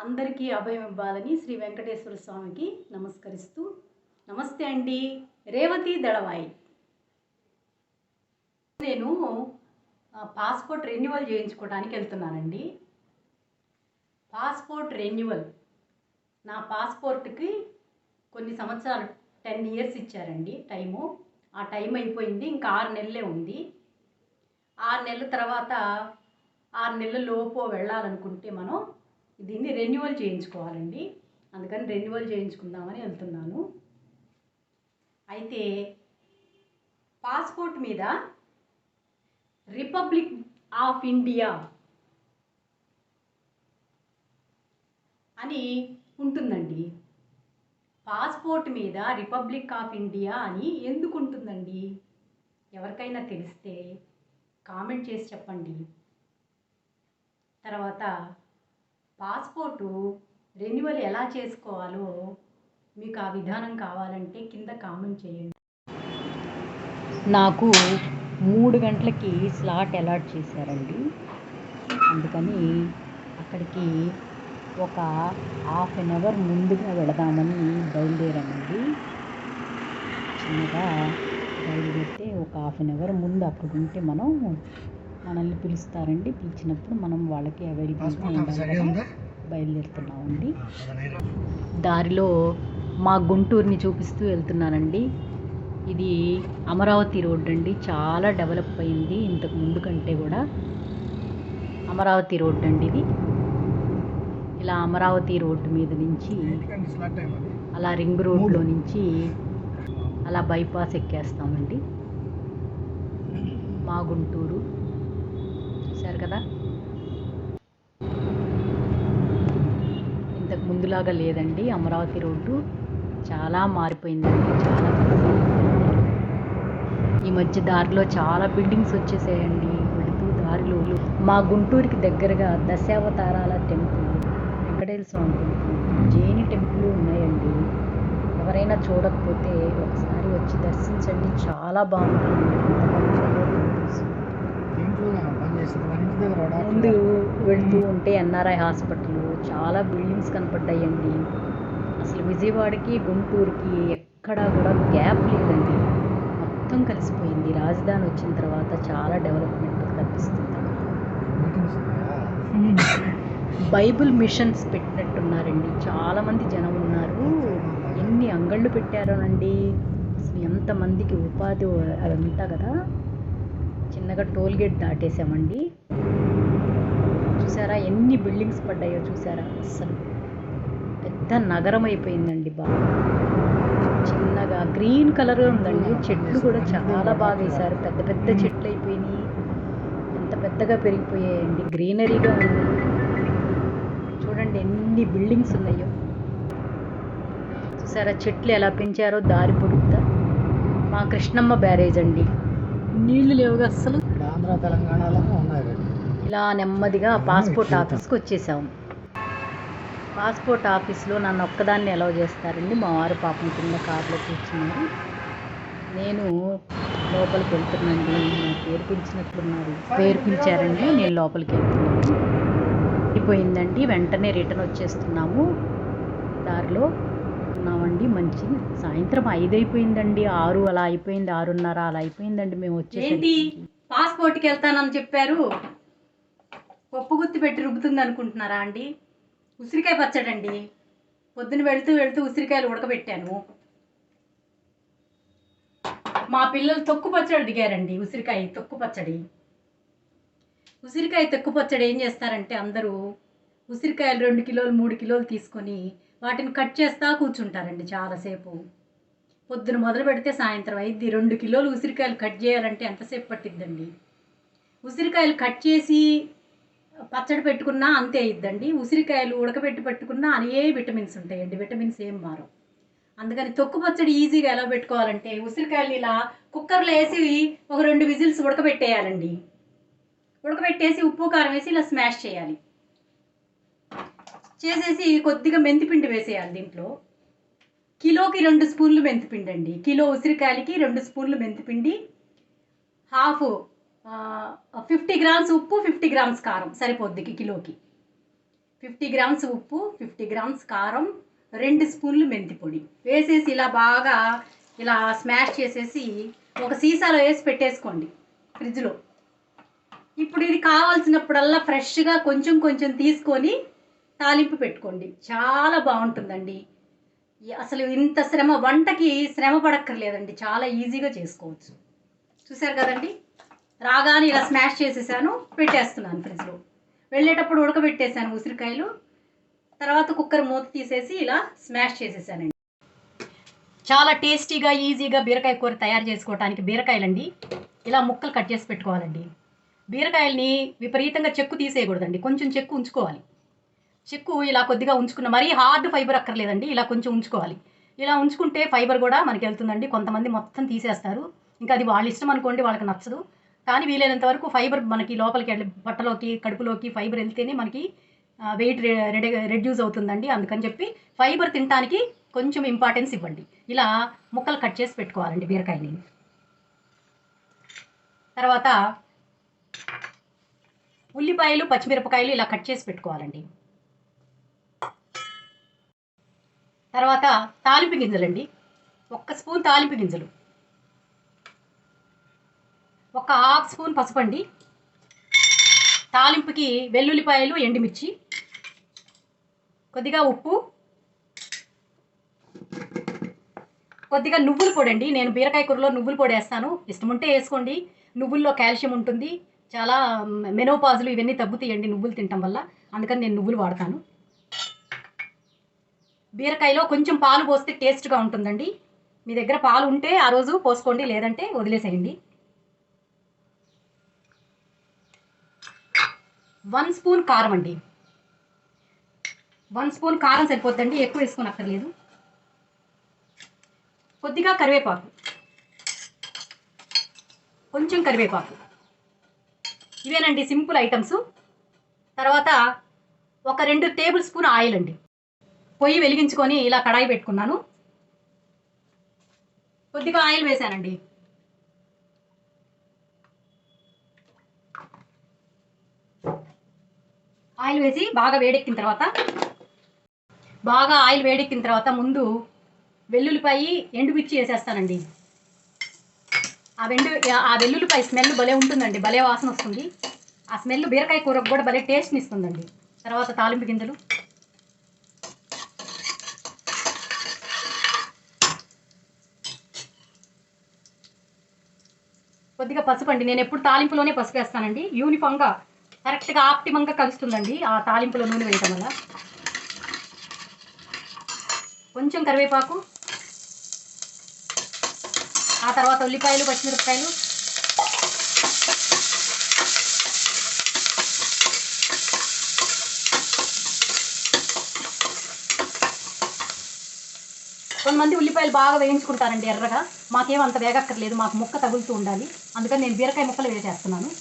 అందరికీ అభయం ఇవ్వాలని శ్రీ వెంకటేశ్వర స్వామికి నమస్కరిస్తూ, నమస్తే అండి. రేవతి దళవాయి. నేను పాస్పోర్ట్ రెన్యువల్ చేయించుకోవడానికి వెళ్తున్నానండి. పాస్పోర్ట్ రెన్యువల్, నా పాస్పోర్ట్కి కొన్ని సంవత్సరాలు 10 ఇయర్స్ ఇచ్చారండి టైము. ఆ టైం అయిపోయింది, ఇంకా 6 నెలలే ఉంది. 6 నెలల తర్వాత 6 నెలల లోపు వెళ్ళాలనుకుంటే మనం దీన్ని రెన్యువల్ చేయించుకోవాలండి. అందుకని రెన్యువల్ చేయించుకుందామని వెళ్తున్నాను. అయితే పాస్పోర్ట్ మీద రిపబ్లిక్ ఆఫ్ ఇండియా అని ఉంటుందండి. పాస్పోర్ట్ మీద రిపబ్లిక్ ఆఫ్ ఇండియా అని ఎందుకు ఉంటుందండి? ఎవరికైనా తెలిస్తే కామెంట్ చేసి చెప్పండి. తర్వాత పాస్పోర్టు రెన్యువల్ ఎలా చేసుకోవాలో మీకు ఆ విధానం కావాలంటే కింద కామెంట్ చేయండి. నాకు 3 గంటలకి స్లాట్ అలాట్ చేశారండి. అందుకని అక్కడికి ఒక హాఫ్ అన్ అవర్ ముందుగా వెళదామని బయలుదేరామండి. చిన్నగా బయలుదేరితే ఒక హాఫ్ అన్ అవర్ ముందు అక్కడ ఉంటే మనల్ని పిలుస్తారండి. పిలిచినప్పుడు మనం వాళ్ళకి అవైలబుల్గా బయలుదేరుతున్నామండి. దారిలో మా గుంటూరుని చూపిస్తూ వెళ్తున్నానండి. ఇది అమరావతి రోడ్ అండి. చాలా డెవలప్ అయింది ఇంతకు ముందు కంటే కూడా. అమరావతి రోడ్ అండి ఇది. ఇలా అమరావతి రోడ్డు మీద నుంచి అలా రింగ్ రోడ్లో నుంచి అలా బైపాస్ ఎక్కేస్తామండి. మా గుంటూరు చూశారు కదా, ఇంతకు ముందులాగా లేదండి. అమరావతి రోడ్డు చాలా మారిపోయిందండి. చాలా ఈ మధ్య దారిలో చాలా బిల్డింగ్స్ వచ్చేసాయండి. వెళుతూ దారిలో మా గుంటూరుకి దగ్గరగా దశావతారాల టెంపుల్, వెంకటేశ్వర స్వామి టెంపుల్, జైని టెంపుల్ ఉన్నాయండి. ఎవరైనా చూడకపోతే ఒకసారి వచ్చి దర్శించండి. చాలా బాగుంటుంది. ముందు వెళుతూ ఉంటే ఎన్ఆర్ఐ హాస్పిటల్, చాలా బిల్డింగ్స్ కనపడ్డాయండి. అసలు విజయవాడకి గుంటూరుకి ఎక్కడా కూడా గ్యాప్ లేదండి. మొత్తం కలిసిపోయింది. రాజధాని వచ్చిన తర్వాత చాలా డెవలప్మెంట్ కనిపిస్తుంది. బైబుల్ మిషన్స్ పెట్టినట్టున్నారండి. చాలామంది జనం ఉన్నారు. ఎన్ని అంగళ్ళు పెట్టారోనండి. అసలు ఎంతమందికి ఉపాధి అదంతా కదా. చిన్నగా టోల్ గేట్ దాటేసామండి. చూసారా ఎన్ని బిల్డింగ్స్ పడ్డాయో చూసారా. అసలు పెద్ద నగరం అయిపోయిందండి. బాగా చిన్నగా గ్రీన్ కలర్ ఉందండి. చెట్లు కూడా చాలా బాగా వేశారు. పెద్ద పెద్ద చెట్లు అయిపోయినాయి. ఎంత పెద్దగా పెరిగిపోయాయండి. గ్రీనరీగా ఉంది. చూడండి ఎన్ని బిల్డింగ్స్ ఉన్నాయో. చూసారా చెట్లు ఎలా పెంచారో దారి పొడుగుతా. మా కృష్ణమ్మ బ్యారేజ్ అండి. నీళ్లు లేవుగా అస్సలు. ఆంధ్ర తెలంగాణలో ఉన్నాయి. ఇలా నెమ్మదిగా పాస్పోర్ట్ ఆఫీస్కి వచ్చేసాము. పాస్పోర్ట్ ఆఫీస్లో నన్ను ఒక్కదాన్ని అలౌ చేస్తారండి. మా వారు పాపం కింద కారులో కూర్చున్నారు. నేను లోపలికి వెళ్తున్నానండి. నా పేరు పిలిచినట్లున్నారు. పేరు పిలిచారండి. నేను లోపలికి వెళ్తున్నాను. అయిపోయిందండి. వెంటనే రిటర్న్ వచ్చేస్తున్నాము. దారిలో ఉన్నామండి. మంచి సాయంత్రం 5 అయిపోయిందండి. 6 అలా అయిపోయింది. 6:30 అలా అయిపోయిందండి. మేము వచ్చేసి పాస్పోర్ట్కి వెళ్తానని చెప్పారు. పప్పు గుత్తి పెట్టి రుబ్బుతుంది అనుకుంటున్నారా అండి? ఉసిరికాయ పచ్చడి అండి. పొద్దున వెళ్తూ ఉసిరికాయలు ఉడకబెట్టాను. మా పిల్లలు తొక్కు పచ్చడి అడిగారండి. ఉసిరికాయ తొక్కు పచ్చడి ఏం చేస్తారంటే అందరూ ఉసిరికాయలు 2 కిలోలు 3 కిలోలు తీసుకొని వాటిని కట్ చేస్తా కూర్చుంటారండి చాలాసేపు. పొద్దున మొదలు పెడితే సాయంత్రం అయింది. 2 కిలోలు ఉసిరికాయలు కట్ చేయాలంటే ఎంతసేపు పట్టిద్దండి? ఉసిరికాయలు కట్ చేసి పచ్చడి పెట్టుకున్నా అంతే అయిద్దండి. ఉసిరికాయలు ఉడకబెట్టి పెట్టుకున్నా అనే విటమిన్స్ ఉంటాయండి. విటమిన్స్ ఏం మారవు. అందుకని తొక్కు పచ్చడి ఈజీగా ఎలా పెట్టుకోవాలంటే ఉసిరికాయలు ఇలా కుక్కర్లో వేసి ఒక 2 విజిల్స్ ఉడకబెట్టేయాలండి. ఉడకబెట్టేసి ఉప్పు కారం వేసి ఇలా స్మాష్ చేయాలి. చేసేసి కొద్దిగా మెంతిపిండి వేసేయాలి. దీంట్లో కిలోకి 2 స్పూన్లు మెంతిపిండి అండి. కిలో ఉసిరికాయలకి 2 స్పూన్లు మెంతిపిండి, హాఫ్ 50 గ్రామ్స్ ఉప్పు, 50 గ్రామ్స్ కారం సరిపోద్ది కిలోకి. 50 గ్రామ్స్ ఉప్పు, 50 గ్రామ్స్ కారం, 2 స్పూన్లు మెంతి పొడి వేసేసి ఇలా బాగా ఇలా స్మాష్ చేసేసి ఒక సీసాలో వేసి పెట్టేసుకోండి ఫ్రిడ్జ్లో. ఇప్పుడు ఇది కావాల్సినప్పుడల్లా ఫ్రెష్గా కొంచెం కొంచెం తీసుకొని తాలింపు పెట్టుకోండి. చాలా బాగుంటుందండి. అసలు ఇంత వంటకి శ్రమ పడక్కర్లేదండి, చాలా ఈజీగా చేసుకోవచ్చు. చూసారు కదండి, రాగానే ఇలా స్మాష్ చేసేసాను, పెట్టేస్తున్నాను ఫ్రిడ్జ్లో. వెళ్ళేటప్పుడు ఉడకబెట్టేసాను ఉసిరికాయలు, తర్వాత కుక్కర్ మూత తీసేసి ఇలా స్మాష్ చేసేసానండి. చాలా టేస్టీగా ఈజీగా బీరకాయ కూర తయారు చేసుకోవడానికి బీరకాయలండి ఇలా ముక్కలు కట్ చేసి పెట్టుకోవాలండి. బీరకాయల్ని విపరీతంగా చెక్కు తీసేయకూడదండి, కొంచెం చెక్కు ఉంచుకోవాలి. చెక్కు ఇలా కొద్దిగా ఉంచుకున్న, మరీ హార్డ్ ఫైబర్ అక్కర్లేదండి, ఇలా కొంచెం ఉంచుకోవాలి. ఇలా ఉంచుకుంటే ఫైబర్ కూడా మనకి వెళ్తుందండి. కొంతమంది మొత్తం తీసేస్తారు, ఇంకా అది వాళ్ళ ఇష్టం అనుకోండి, వాళ్ళకి నచ్చదు. కానీ వీలైనంత వరకు ఫైబర్ మనకి లోపలికి వెళ్ళి పొట్టలోకి కడుపులోకి ఫైబర్ వెళ్తేనే మనకి వెయిట్ రెడ్యూస్ అవుతుందండి. అందుకని చెప్పి ఫైబర్ తినడానికి కొంచెం ఇంపార్టెన్స్ ఇవ్వండి. ఇలా ముక్కలు కట్ చేసి పెట్టుకోవాలండి బీరకాయని. తర్వాత ఉల్లిపాయలు, పచ్చిమిరపకాయలు ఇలా కట్ చేసి పెట్టుకోవాలండి. తర్వాత తాలింపు గింజలండి, 1 స్పూన్ తాలింపు గింజలు, 1/2 స్పూన్ పసుపండి, తాలింపుకి వెల్లుల్లిపాయలు, ఎండుమిర్చి, కొద్దిగా ఉప్పు, కొద్దిగా నువ్వుల పొడి అండి. నేను బీరకాయ కూరలో నువ్వుల పొడి వేస్తాను, ఇష్టం ఉంటే వేసుకోండి. నువ్వుల్లో కాల్షియం ఉంటుంది, చాలా మెనోపాజులు ఇవన్నీ తగ్గుతాయండి నువ్వులు తినటం వల్ల, అందుకని నేను నువ్వులు వాడతాను. బీరకాయలో కొంచెం పాలు పోస్తే టేస్ట్గా ఉంటుందండి. మీ దగ్గర పాలు ఉంటే ఆ రోజు పోసుకోండి, లేదంటే వదిలేసేయండి. 1 స్పూన్ కారం అండి, 1 స్పూన్ కారం సరిపోద్దండి, ఎక్కువ వేసుకోనక్కర్లేదు. కొద్దిగా కరివేపాకు, కొంచెం కరివేపాకు, ఇవేనండి సింపుల్ ఐటమ్స్. తర్వాత ఒక 2 టేబుల్ స్పూన్ ఆయిల్ అండి. పొయ్యి వెలిగించుకొని ఇలా కడాయి పెట్టుకున్నాను, కొద్దిగా ఆయిల్ వేసానండి. ఆయిల్ వేసి బాగా వేడెక్కిన తర్వాత ముందు వెల్లుల్లిపాయి, ఎండుమిర్చి వేసేస్తానండి. ఆ వెల్లుల్లిపాయ స్మెల్ భలే ఉంటుందండి, భలే వాసన వస్తుంది. ఆ స్మెల్ బీరకాయ కూరకు కూడా భలే టేస్ట్ని ఇస్తుందండి. తర్వాత తాలింపు గింజలు, కొద్దిగా పసుపు అండి. నేను ఎప్పుడు తాలింపులోనే పసుపు వేస్తానండి, యూనిఫామ్గా కరెక్ట్గా ఆప్టిమంగా కలుస్తుందండి ఆ తాలింపులో నూనె వేయటం వల్ల. కొంచెం కరివేపాకు, ఆ తర్వాత ఉల్లిపాయలు, పచ్చిమిరపకాయలు, కొంతమంది ఉల్లిపాయలు బాగా వేయించుకుంటారండి ఎర్రగా, మాకేం అంత వేగక్కర్లేదు, మాకు ముక్క తగులుతూ ఉండాలి, అందుకని నేను బీరకాయ ముక్కలు వేసేస్తున్నాను.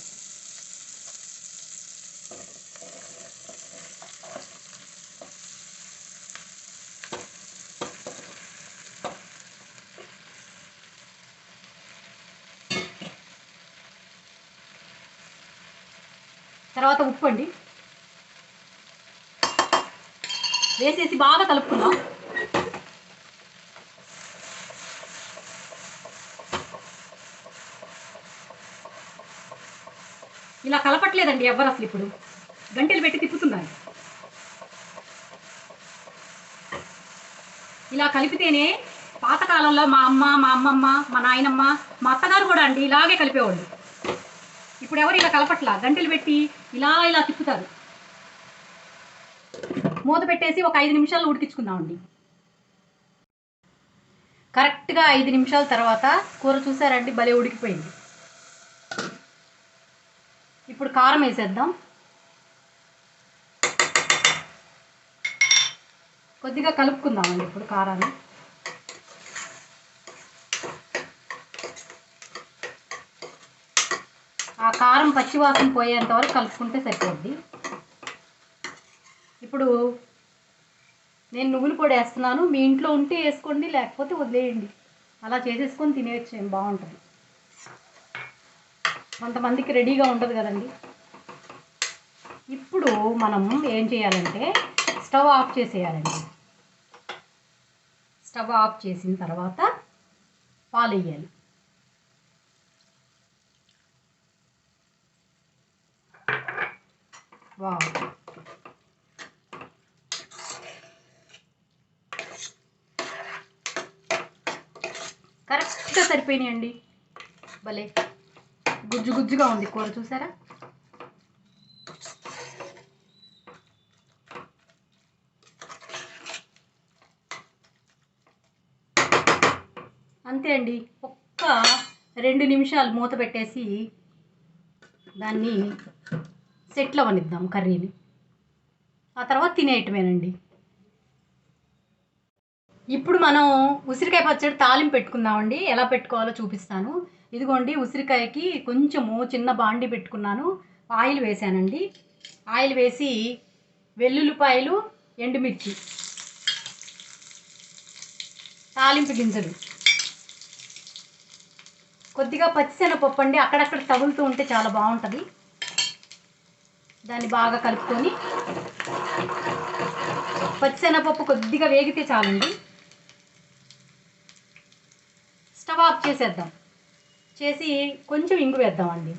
తర్వాత ఉప్పు అండి వేసేసి బాగా కలుపుకుందాం. ఇలా కలపట్లేదండి ఎవ్వరు, అసలు ఇప్పుడు గంటెలు పెట్టి తిప్పుతున్నారు. ఇలా కలిపితేనే, పాతకాలంలో మా అమ్మ, మా అమ్మమ్మ, మా నాయనమ్మ, మా అత్తగారు కూడా అండి ఇలాగే కలిపేవాళ్ళు. ఇప్పుడు ఎవరు ఇలా కలపట్లా, గంటెలు పెట్టి ఇలా తిప్పుతారు. మూత పెట్టేసి ఒక 5 నిమిషాలు ఉడికించుకుందామండి. కరెక్ట్గా 5 నిమిషాల తర్వాత కూర చూసారండి, భలే ఉడికిపోయింది. ఇప్పుడు కారం వేసేద్దాం, కొద్దిగా కలుపుకుందామండి ఇప్పుడు కారాన్ని. ఆ కారం పచ్చివాసన పోయేంత వరకు కలుపుకుంటే సరిపోద్ది. ఇప్పుడు నేను నువ్వుల పొడి వేస్తున్నాను, మీ ఇంట్లో ఉంటే వేసుకోండి, లేకపోతే వదిలేయండి, అలా చేసేసుకొని తినేయచ్చు, ఏం బాగుంటుంది. కొంతమందికి రెడీగా ఉండదు కదండి. ఇప్పుడు మనం ఏం చేయాలంటే స్టవ్ ఆఫ్ చేసేయాలండి. స్టవ్ ఆఫ్ చేసిన తర్వాత పాలు వేయాలి. వావ్, కరెక్ట్గా సరిపోయినాయండి. భలే గుజ్జు గుజ్జుగా ఉంది కూర, చూసారా? అంతే అండి. ఒక్క 2 నిమిషాలు మూత పెట్టేసి దాన్ని సెట్లు అవనిద్దాం కర్రీని. ఆ తర్వాత తినేయటమేనండి. ఇప్పుడు మనం ఉసిరికాయ పచ్చడి తాలింపు పెట్టుకుందామండి. ఎలా పెట్టుకోవాలో చూపిస్తాను. ఇదిగోండి, ఉసిరికాయకి కొంచెము చిన్న బాండి పెట్టుకున్నాను. ఆయిల్ వేసానండి. ఆయిల్ వేసి వెల్లుల్లిపాయలు, ఎండుమిర్చి, తాలింపు గింజలు, కొద్దిగా పచ్చిశనగపప్పు అండి, అక్కడక్కడ తగులుతూ ఉంటే చాలా బాగుంటుంది. దాన్ని బాగా కలుపుకొని, పచ్చిశనగపప్పు కొద్దిగా వేగితే చాలండి. స్టవ్ ఆఫ్ చేసేద్దాం. చేసి కొంచెం ఇంగు వేద్దామండి.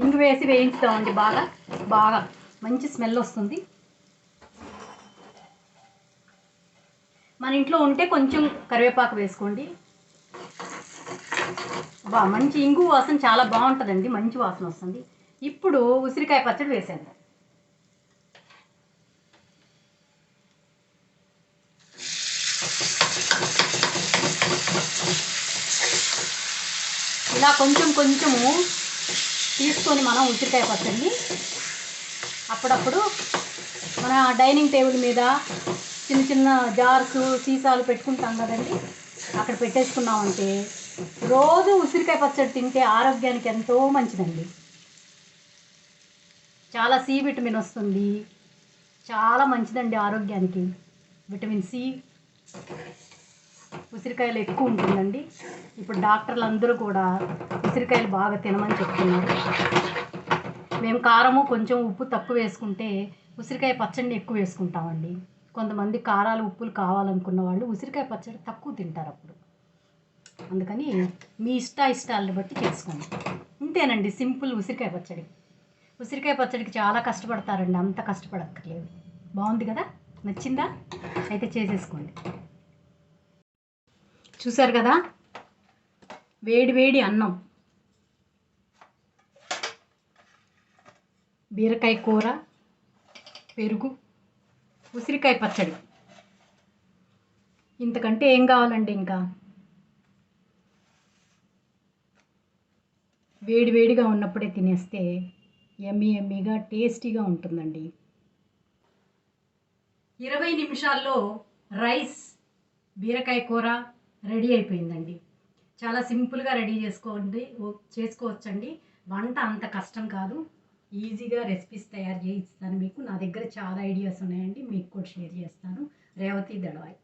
ఇంగు వేసి వేయించుదామండి. బాగా బాగా మంచి స్మెల్ వస్తుంది. మన ఇంట్లో ఉంటే కొంచెం కరివేపాకు వేసుకోండి. మంచి ఇంగు వాసన చాలా బాగుంటుందండి. మంచి వాసన వస్తుంది. ఇప్పుడు ఉసిరికాయ పచ్చడి వేసేద్దాం. ఇలా కొంచెం కొంచెము తీసుకొని మనం ఉసిరికాయ పచ్చడిని అప్పుడప్పుడు మన డైనింగ్ టేబుల్ మీద చిన్న చిన్న జార్స్, సీసాలు పెట్టుకుంటాం కదండి, అక్కడ పెట్టేసుకున్నామంటే రోజు ఉసిరికాయ పచ్చడి తింటే ఆరోగ్యానికి ఎంతో మంచిదండి. చాలా సి విటమిన్ వస్తుంది. చాలా మంచిదండి ఆరోగ్యానికి. విటమిన్ సి ఉసిరికాయలు ఎక్కువ ఉంటుందండి. ఇప్పుడు డాక్టర్లు అందరూ కూడా ఉసిరికాయలు బాగా తినమని చెప్తున్నారు. మేము కారము కొంచెం ఉప్పు తక్కువ వేసుకుంటే ఉసిరికాయ పచ్చడిని ఎక్కువ వేసుకుంటామండి. కొంతమంది కారాలు, ఉప్పులు కావాలనుకున్న వాళ్ళు ఉసిరికాయ పచ్చడి తక్కువ తింటారు అప్పుడు. అందుకని మీ ఇష్టాలను బట్టి చేసుకోండి. ఇంతేనండి, సింపుల్ ఉసిరికాయ పచ్చడి. ఉసిరికాయ పచ్చడికి చాలా కష్టపడతారండి. అంత కష్టపడక్కర్లేదు. బాగుంది కదా? నచ్చిందా? అయితే చేసేసుకోండి. చూసారు కదా, వేడి వేడి అన్నం, బీరకాయ కూర, పెరుగు, ఉసిరికాయ పచ్చడి. ఇంతకంటే ఏం కావాలండి? ఇంకా వేడి వేడిగా ఉన్నప్పుడే తినేస్తే ఎమ్మీగా టేస్టీగా ఉంటుందండి. 20 నిమిషాల్లో రైస్, బీరకాయ కూర రెడీ అయిపోయిందండి. చాలా సింపుల్గా రెడీ చేసుకోవచ్చండి. వంట అంత కష్టం కాదు. ఈజీగా రెసిపీస్ తయారు చేయిస్తాను మీకు. నా దగ్గర చాలా ఐడియాస్ ఉన్నాయండి, మీకు కూడా షేర్ చేస్తాను. రేవతి దళవాయి.